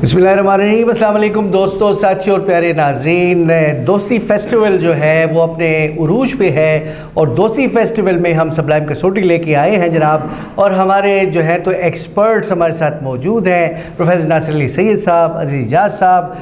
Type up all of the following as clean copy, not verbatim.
बिस्मिल्लाहिर्रहमानिर्रहीम। अस्सलाम वालेकुम दोस्तों, साथियों और प्यारे नाज़रीन। दोस्ती फेस्टिवल जो है वो अपने उरूज पे है और दोस्ती फेस्टिवल में हम सबलाइम कसौटी लेके आए हैं जनाब। और हमारे जो है तो एक्सपर्ट्स हमारे साथ मौजूद हैं, प्रोफेसर नासिर अली सैयद साहब, अज़ीज़ इजाज़ साहब।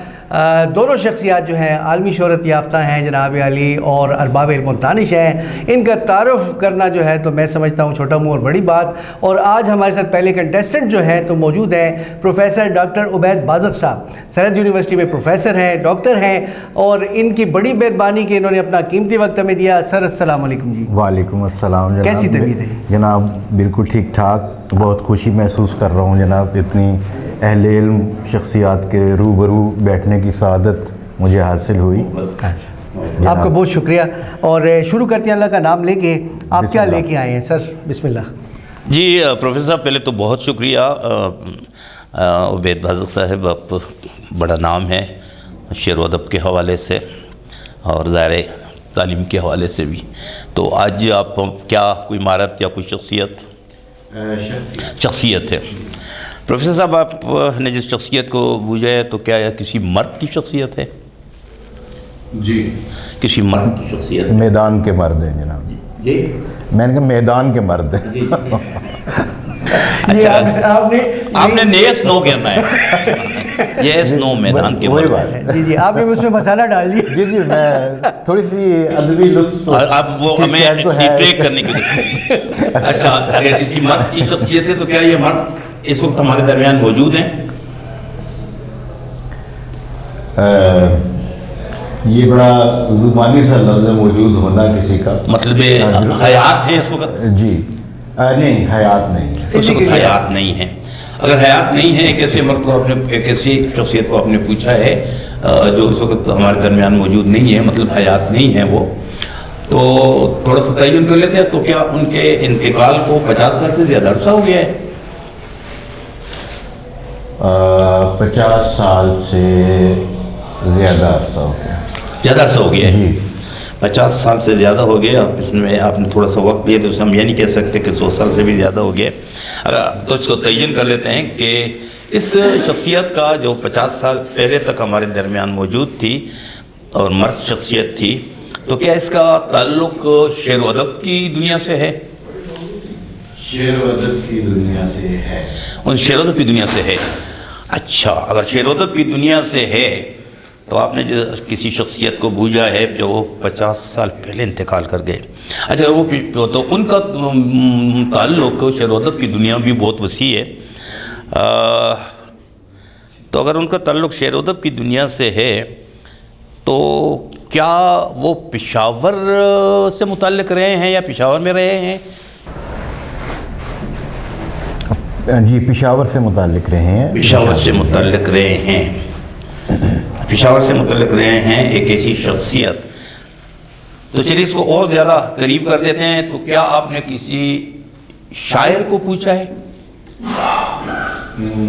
दोनों शख्सियात जो हैं आलमी शोहरत याफ्ता हैं, जनाब अली और अरबाब इल्म दानिश हैं। इनका तारुफ़ करना जो है तो मैं समझता हूँ छोटा मुँह और बड़ी बात। और आज हमारे साथ पहले कंटेस्टेंट जो हैं तो मौजूद हैं प्रोफेसर डॉक्टर उबैद बाज़क साहब। सरहद यूनिवर्सिटी में प्रोफेसर हैं, डॉक्टर हैं और इनकी बड़ी मेहरबानी कि इन्होंने अपना कीमती वक्त हमें दिया। सर अस्सलाम वालेकुम जी। वालेकुम अस्सलाम जनाब। कैसी तबीयत है जनाब? बिल्कुल ठीक ठाक, बहुत खुशी महसूस कर रहा हूँ जनाब। इतनी अहले इल्म शख्सियात के रूबरू बैठने की सआदत मुझे हासिल हुई। आपका बहुत शुक्रिया। और शुरू करते हैं अल्लाह का नाम लेके। आप क्या लेके आए हैं सर? बिस्मिल्लाह जी। प्रोफेसर साहब पहले तो बहुत शुक्रिया। उबैद बाज़क साहब, आप बड़ा नाम है शेर व अदब के हवाले से और ज़ाहिर तालीम के हवाले से भी। तो आज आप क्या कोई महारत या कोई शख्सियत है? प्रोफेसर साहब, आपने जिस शख्सियत को बूझा है तो क्या यह किसी मर्द की शख्सियत है? जी, किसी मर्द की शख्सियत। मैदान के मर्द हैं जनाब जी। मैंने कहा मैदान के मर्द हैं। ये अच्छा, आपने नेस नो कहना है। यस नो मैदान के वही मर्द। बात है। जी जी, आपने उसमें मसाला डाल दिया। जी जी, मैं थोड़ी सी अदबी लुत्फ तो आप वो हमें तो है। डिट्रैक्ट करने की कोशिश। अच्छा, अगर किसी मर्द की शख्सियत है तो क्या ये मर्द इस वक्त हमारे दरमियान मौजूद हैं? ये बड़ा जुबानी सा लफ्ज़ है मौजूद होना किसी का, मतलब हयात है इस वक्त? जी नहीं, हयात नहीं है। इस वक्त हयात नहीं है। अगर हयात नहीं है, एक ऐसे मर्द को आपने, एक ऐसी शख्सियत को आपने पूछा है जो इस वक्त हमारे दरमियान मौजूद नहीं है, मतलब हयात नहीं है वो, तो थोड़ा सा तयन कर लेते हैं। तो क्या उनके इंतकाल को 50 साल से ज़्यादा अरसा हो गया है? 50 साल से ज़्यादा अरसा हो गया। ज़्यादा अरसा हो गया है जी। 50 साल से ज़्यादा हो गया। अब इसमें आपने थोड़ा सा वक्त लिया तो हम ये नहीं कह सकते कि 100 साल से भी ज़्यादा हो गया। अगर तो इसको तयन कर लेते हैं कि इस शख्सियत का जो 50 साल पहले तक हमारे दरमियान मौजूद थी और मर्द शख्सियत थी, तो क्या इसका ताल्लुक शेर व अदब की दुनिया से है? शेर व अदब की दुनिया से है। उन शेर व अदब की दुनिया से है। अच्छा, अगर शेर व अदब की दुनिया से है तो आपने जो किसी शख्सियत को बूझा है जो 50 साल पहले इंतकाल कर गए। अच्छा, वो तो उनका ताल्लुक शेर व अदब की दुनिया भी बहुत वसी है। तो अगर उनका ताल्लुक शेर व अदब की दुनिया से है तो क्या वो पेशावर से मुताल्लिक रहे हैं या पेशावर में रहे हैं? जी, पेशावर से मुताल्लिक रहे हैं। पेशावर से मुताल्लिक रहे हैं। पेशावर से मुताल्लिक रहे हैं, एक ऐसी शख्सियत। तो चलिए इसको और ज़्यादा करीब कर देते हैं। तो क्या आपने किसी शायर को पूछा है?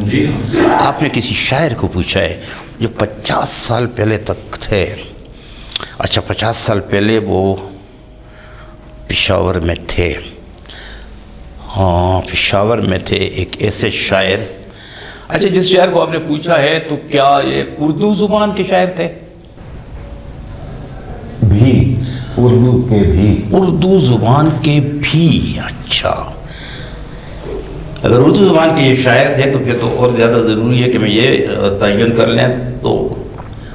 जी, आपने किसी शायर को पूछा है जो 50 साल पहले तक थे। अच्छा, 50 साल पहले वो पेशावर में थे। हाँ, पेशावर में थे एक ऐसे शायर। अच्छा, जिस शायर को आपने पूछा है तो क्या ये उर्दू ज़ुबान के शायर थे? भी उर्दू के भी। उर्दू ज़ुबान के भी। अच्छा, अगर उर्दू ज़ुबान के ये शायर थे तो फिर तो और ज़्यादा ज़रूरी है कि मैं ये तयन कर लें तो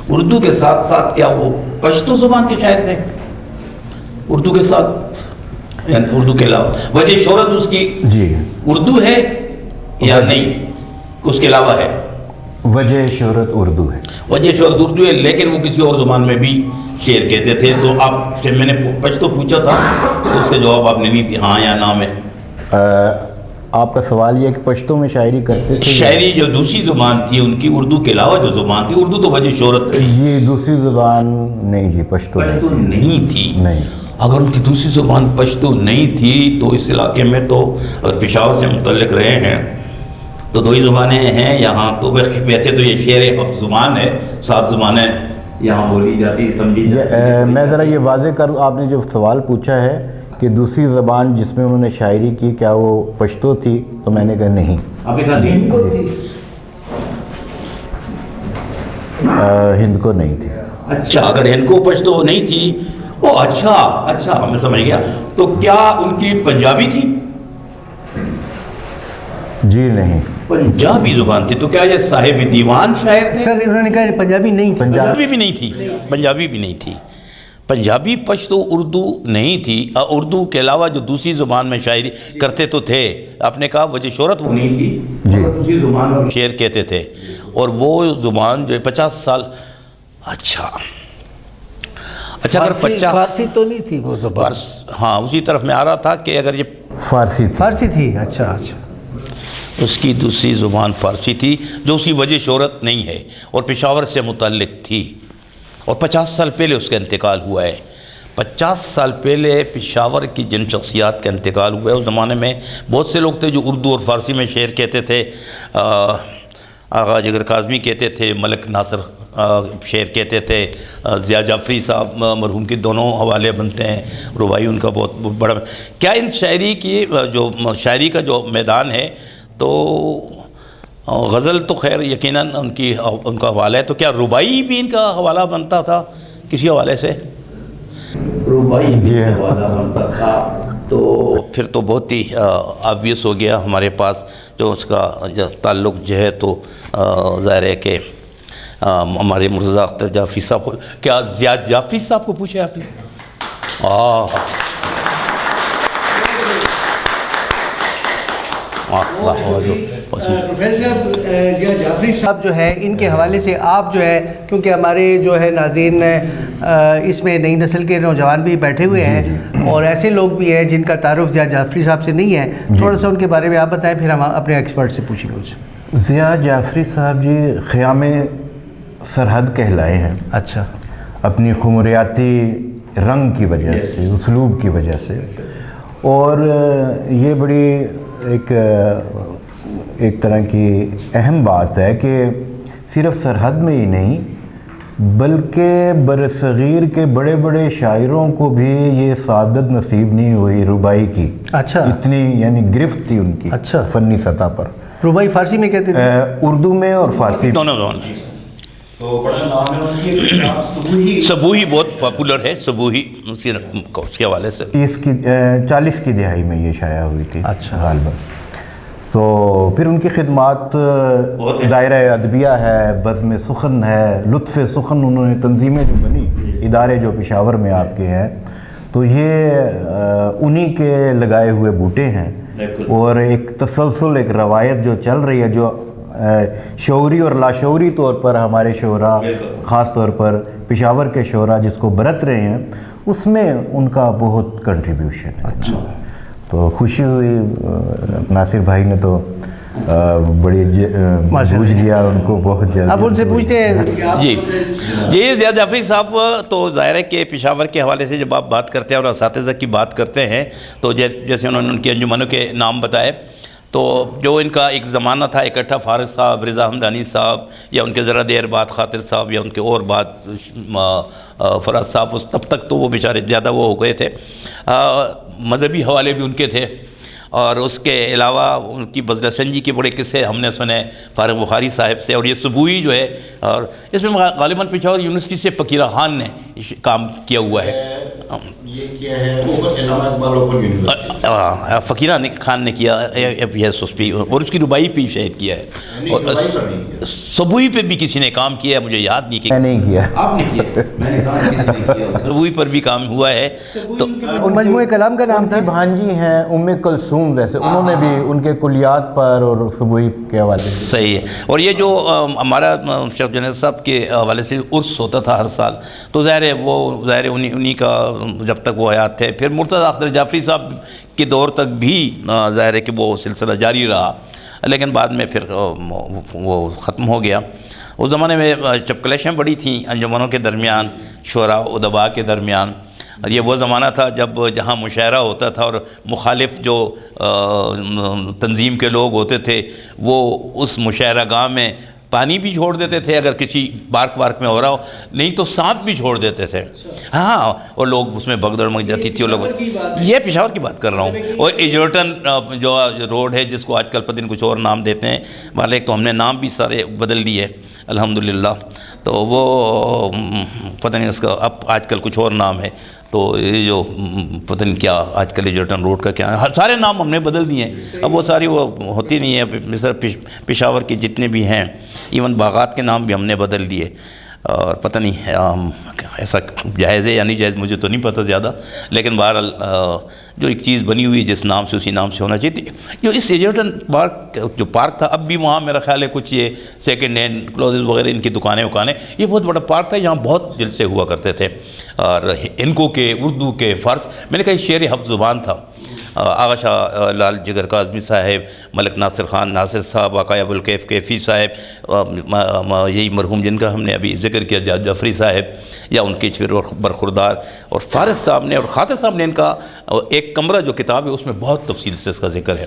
उर्दू के साथ साथ क्या वो पश्तो ज़ुबान के शायर थे? उर्दू के साथ यानी उर्दू के अलावा वजह शोहरत उसकी जी उर्दू है या नहीं, उसके अलावा है? वजह शोहरत उर्दू है। वजह शोहरत उर्दू है, लेकिन वो किसी और ज़ुबान में भी शेर कहते थे। तो आपसे मैंने पश्तो पूछा था तो उसका जवाब आपने नहीं दिया, हाँ या ना में। आपका सवाल ये है कि पश्तो में शायरी करते थे? शायरी जो दूसरी ज़ुबान थी उनकी, उर्दू के अलावा जो ज़ुबान थी, उर्दू तो वजह शोहरत थी। ये दूसरी ज़ुबान नहीं जी, पश्तो नहीं थी। नहीं। अगर उनकी दूसरी ज़ुबान पश्तो नहीं थी तो इस इलाके में तो अगर पेशावर से मुतल्लिक रहे हैं तो 2 ही ज़ुबानें हैं यहाँ। तो वैसे तो ये शेर ज़ुबान है, 7 ज़ुबानें यहाँ बोली जाती, समझी जाती। मैं ज़रा ये वाज़े करूँ, आपने जो सवाल पूछा है कि दूसरी ज़बान जिसमें उन्होंने शायरी की क्या वो पश्तो थी, तो मैंने कहा नहीं। आपने कहा नहीं। हिंद को नहीं थी। अच्छा, अगर इनको पश्तो नहीं थी, ओ अच्छा अच्छा, हमें समझ गया। तो क्या उनकी पंजाबी थी? जी नहीं, पंजाबी जुबान थी। तो क्या ये साहिब दीवान शायर थे? सर इन्होंने कहा पंजाबी नहीं थी। पंजाबी भी नहीं थी, पंजाबी भी नहीं थी। पंजाबी, पश्तो, उर्दू नहीं थी। उर्दू के अलावा जो दूसरी ज़ुबान में शायरी करते तो थे, आपने कहा वजह शोहरत वो नहीं थी जी। दूसरी ज़ुबान में शेर कहते थे, और वो ज़ुबान जो है 50 साल। अच्छा अच्छा, अगर 50 फारसी तो नहीं थी वो ज़ुबान? हाँ, उसी तरफ मैं आ रहा था कि अगर ये फारसी थी। फारसी थी। अच्छा अच्छा, उसकी दूसरी ज़ुबान फ़ारसी थी जो उसकी वजह शोहरत नहीं है और पेशावर से मुतल्लिक थी, और 50 साल पहले उसका इंतकाल हुआ है। 50 साल पहले पेशावर की जिन शख्सियात का इंतकाल हुआ है, उस ज़माने में बहुत से लोग थे जो उर्दू और फ़ारसी में शेर कहते थे। आगा जिगर काज़मी कहते थे, मलिक नासिर शेर कहते थे, ज़िया जाफ़री साहब मरहूम के दोनों हवाले बनते हैं, रुबाई उनका बहुत बड़ा। क्या इन शायरी की जो शायरी का जो मैदान है, तो गज़ल तो खैर यकीनन उनका हवाला है, तो क्या रुबाई भी इनका हवाला बनता था किसी हवाले से? रुबाई भी हवाला बनता था, तो फिर तो बहुत ही ऑब्वियस हो गया हमारे पास जो उसका जो ताल्लुक़ जो है, तो ज़ाहिर है कि हमारे मुर्तज़ा अख्तर जाफ़री साहब को, क्या ज़िया जाफ़री साहब को पूछे आपने? प्रोफेसर ज़िया जाफ़री साहब जो है, इनके हवाले से आप जो है, क्योंकि हमारे जो है नाज़रीन इसमें नई नस्ल के नौजवान भी बैठे हुए हैं और ऐसे लोग भी हैं जिनका तारुफ ज़िया जाफ़री साहब से नहीं है, थोड़ा सा उनके बारे में आप बताएं, फिर हम अपने एक्सपर्ट से पूछेंगे उनसे। ज़िया जाफ़री साहब जी ख़याम सरहद कहलाए हैं। अच्छा, अपनी खुमरियाती रंग की वजह से, उसलूब की वजह से, और ये बड़ी एक तरह की अहम बात है कि सिर्फ़ सरहद में ही नहीं बल्कि बरसग़ीर के बड़े बड़े शायरों को भी ये सादत नसीब नहीं हुई रुबाई की। अच्छा, इतनी यानी गिरफ्त थी उनकी। अच्छा, फ़नी सतह पर। रुबाई फ़ारसी में कहते थे? उर्दू में और फ़ारसी दोनों। तो बड़ा नाम है उनकी, सबूही बहुत पॉपुलर है, सबूही उसके हवाले से। इसकी 40 की दिहाई में ये शाया हुई थी। अच्छा, गालिबा। तो फिर उनकी खिदमात दायरा अदबिया है, बज़्म सुखन है, लुत्फ़ सुखन, उन्होंने तंजीमें जो बनी, इदारे जो पेशावर में आपके हैं, तो ये उन्हीं के लगाए हुए बूटे हैं। और एक तसलसल, एक रवायत जो चल रही है, जो शौरी और लाशौरी तौर पर हमारे शोरा, ख़ास तौर पर पेशावर के शोरा जिसको बरत रहे हैं, उसमें उनका बहुत कंट्रीब्यूशन है। अच्छा, तो खुशी हुई, नासिर भाई ने तो बड़ी बूझ लिया उनको बहुत जल्दी। अब उनसे पूछते हैं। जी जी, ज़िया जाफ़री साहब तो ज़ाहिर है कि पेशावर के हवाले से जब आप बात करते हैं और असातिज़ा की बात करते हैं, तो जैसे उन्होंने उनकी अंजुमनों के नाम बताए, तो जो इनका एक ज़माना था, इकट्ठा फारूक साहब, रिज़ा हमदानी साहब, या उनके ज़रा देर बाद खातिर साहब, या उनके और बाद फराज साहब, उस तब तक तो वो बेचारे ज़्यादा वो हो गए थे। मज़हबी हवाले भी उनके थे, और उसके अलावा उनकी बज़ल संजी के बड़े किस्से हमने सुने फारूक बुखारी साहब से। और ये सबूही जो है, और इसमें गालिबन पेशावर यूनिवर्सिटी से फ़कीरा खान ने काम किया हुआ है। ये क्या है, फ़कीरा खान ने किया एस उस पर, और उसकी रुबाई पे शायद किया है, और सबूही पे भी किसी ने काम किया है, मुझे याद नहीं कि नहीं किया, आपने किया, मैंने कहा किसी ने किया, सबूही पर भी काम हुआ है। तो मजमूए कलाम का नाम था, भांजी हैं उम्मे कुलसूम, वैसे उन्होंने भी उनके कुलियात पर और सबूही के हवाले से। सही है। और ये जो हमारा शेख जुनैद साहब के हवाले से उर्स होता था हर साल, तो ज़ाहिर है वो उन्हीं का जब तक वो हयात थे। फिर मुर्तज़ा अख्तर जाफ़री साहब के दौर तक भी ज़ाहिर है कि वो सिलसिला जारी रहा, लेकिन बाद में फिर वो ख़त्म हो गया। उस ज़माने में चपकलेशें बड़ी थीं अंजुमनों के दरमियान, शुरा उदबा के दरमियान। और ये वो ज़माना था जब जहाँ मुशायरा होता था और मुखालिफ जो तंजीम के लोग होते थे वो उस मुशायरा गाह में پانی بھی چھوڑ دیتے تھے اگر کسی پارک وارک میں ہو رہا ہو، نہیں تو سانپ بھی چھوڑ دیتے تھے. ہاں اور لوگ اس میں بھگدڑ مچ جاتی تھی. وہ لوگ یہ پشاور کی بات کر رہا ہوں. اور ایجرٹن جو روڈ ہے جس کو آج کل پتہ نہیں کچھ اور نام دیتے ہیں والے، تو ہم نے نام بھی سارے بدل دیے الحمدللہ. تو وہ پتہ نہیں اس کا اب آج کل کچھ اور نام ہے. تو یہ جو پتہ نہیں کیا آج کل ایجرٹن روڈ کا کیا ہے، سارے نام ہم نے بدل دیے ہیں. اب وہ ساری وہ ہوتی نہیں ہے. مثلا پشاور کے جتنے بھی ہیں ایون باغات کے نام بھی ہم نے بدل دیے. اور پتہ نہیں ایسا جائز ہے یا نہیں جائز، مجھے تو نہیں پتہ زیادہ. لیکن بہرحال جو ایک چیز بنی ہوئی جس نام سے اسی نام سے ہونا چاہیے. جو اس ایجرٹن پارک جو پارک تھا، اب بھی وہاں میرا خیال ہے کچھ یہ سیکنڈ ہینڈ کلوزز وغیرہ ان کی دکانیں وکانیں، یہ بہت بڑا پارک تھا. یہاں بہت جلسے ہوا کرتے تھے اور انکو کے، اردو کے، فارس. میں نے کہا یہ شعر حفظ زبان تھا. آغا شاہ لال جگر کاظمی صاحب، ملک ناصر خان ناصر صاحب، آقا ابوالکیف کیفی صاحب، یہی مرحوم جن کا ہم نے ابھی ذکر کیا جاج جعفری صاحب، یا ان کے پھر برخوردار، اور فارس صاحب نے اور خاطر صاحب نے ان کا ایک کمرہ جو کتاب ہے اس میں بہت تفصیل سے اس کا ذکر ہے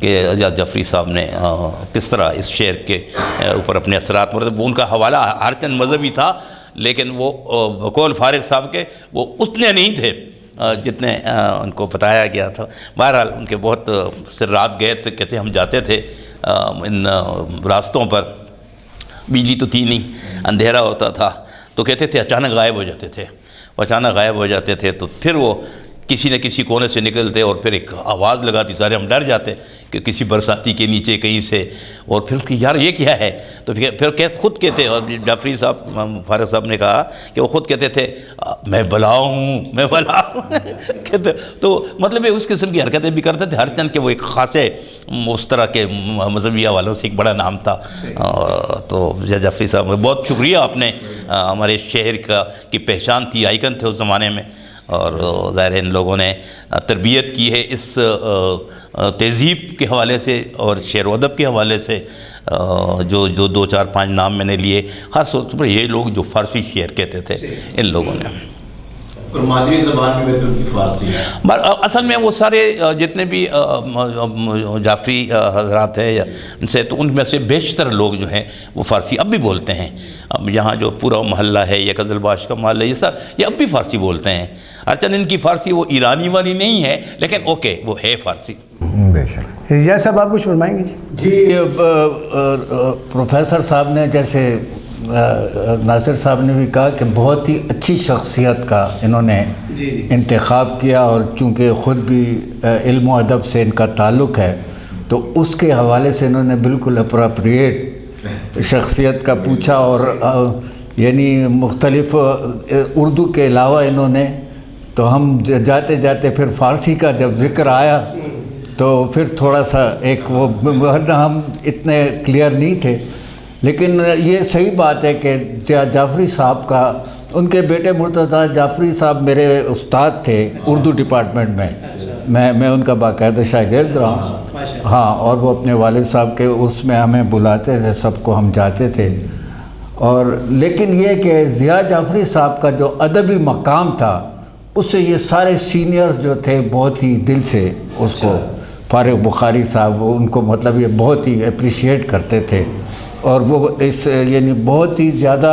کہ جاج جعفری صاحب نے کس طرح اس شعر کے اوپر اپنے اثرات مرتب. ان کا حوالہ ہر چند مذہبی تھا لیکن وہ بقول فارغ صاحب کے وہ اتنے نہیں تھے جتنے ان کو بتایا گیا تھا. بہرحال ان کے بہت سرات گئے تھے. کہتے ہم جاتے تھے ان راستوں پر، بجلی تو تھی نہیں، اندھیرا ہوتا تھا، تو کہتے تھے اچانک غائب ہو جاتے تھے. اچانک غائب ہو جاتے تھے تو پھر وہ کسی نہ کسی کونے سے نکلتے اور پھر ایک آواز لگاتی. سارے ہم ڈر جاتے کہ کسی برساتی کے نیچے کہیں سے، اور پھر کہ یار یہ کیا ہے. تو پھر خود کہتے، اور جعفری صاحب فارغ صاحب نے کہا کہ وہ خود کہتے تھے میں بلا ہوں، میں بلا ہوں. کہتے تو مطلب اس قسم کی حرکتیں بھی کرتے تھے. ہر چند کے وہ ایک خاصے اس طرح کے مذہبی والوں سے ایک بڑا نام تھا. تو جعفری صاحب بہت شکریہ، آپ نے ہمارے شہر کی پہچان تھی، آئیکن تھے اس زمانے میں. اور ظاہر ہے ان لوگوں نے تربیت کی ہے اس تہذیب کے حوالے سے اور شعر و ادب کے حوالے سے. جو 2 4 5 نام میں نے لیے، خاص طور پر یہ لوگ جو فارسی شعر کہتے تھے ان لوگوں نے. اور مادری زبان بھی ویسے ان کی فارسی ہے. اصل میں وہ سارے جتنے بھی جعفری حضرات ہیں یا ان سے، تو ان میں سے بیشتر لوگ جو ہیں وہ فارسی اب بھی بولتے ہیں. اب یہاں جو پورا محلہ ہے یا قزلباش کا محلہ، یہ اب بھی فارسی بولتے ہیں. اچھا ان کی فارسی وہ ایرانی والی نہیں ہے لیکن اوکے وہ ہے فارسی. بے شک. اجازت صاحب آپ کچھ فرمائیں گے؟ جی پروفیسر صاحب نے جیسے ناصر صاحب نے بھی کہا کہ بہت ہی اچھی شخصیت کا انہوں نے انتخاب کیا، اور چونکہ خود بھی علم و ادب سے ان کا تعلق ہے تو اس کے حوالے سے انہوں نے بالکل اپروپریٹ شخصیت کا پوچھا. اور یعنی مختلف اردو کے علاوہ انہوں نے، تو ہم جاتے جاتے پھر فارسی کا جب ذکر آیا تو پھر تھوڑا سا ایک وہ، ورنہ ہم اتنے کلیئر نہیں تھے. لیکن یہ صحیح بات ہے کہ جعفری صاحب کا، ان کے بیٹے مرتضیٰ جعفری صاحب میرے استاد تھے اردو ڈپارٹمنٹ میں. میں ان کا باقاعدہ شاگرد رہا ہوں. ہاں، اور وہ اپنے والد صاحب کے اس میں ہمیں بلاتے تھے، سب کو ہم جاتے تھے. اور لیکن یہ کہ ضیاء جعفری صاحب کا جو ادبی مقام تھا اس سے یہ سارے سینئرز جو تھے بہت ہی دل سے اس کو، فارغ بخاری صاحب ان کو مطلب یہ بہت ہی اپریشیٹ کرتے تھے. اور وہ اس یعنی بہت ہی زیادہ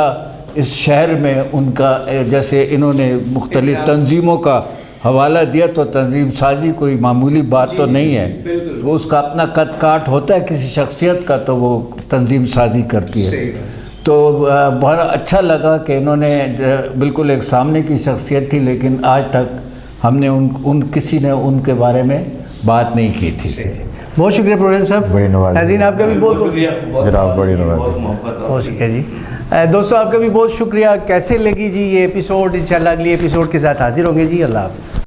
اس شہر میں ان کا، جیسے انہوں نے مختلف تنظیموں کا حوالہ دیا تو تنظیم سازی کوئی معمولی بات تو نہیں ہے. اس کا اپنا قد کاٹ ہوتا ہے کسی شخصیت کا تو وہ تنظیم سازی کرتی ہے. تو بہت اچھا لگا کہ انہوں نے بالکل ایک سامنے کی شخصیت تھی لیکن آج تک ہم نے کسی نے ان کے بارے میں بات نہیں کی تھی. بہت شکریہ پروفیسر صاحب. بڑی نوازی. ناظرین آپ کا بھی بہت جناب بڑی نوازی. بہت شکریہ جی. دوستوں آپ کا بھی بہت شکریہ. کیسے لگی جی یہ ایپیسوڈ؟ انشاءاللہ اگلی ایپیسوڈ کے ساتھ حاضر ہوں گے جی. اللہ حافظ.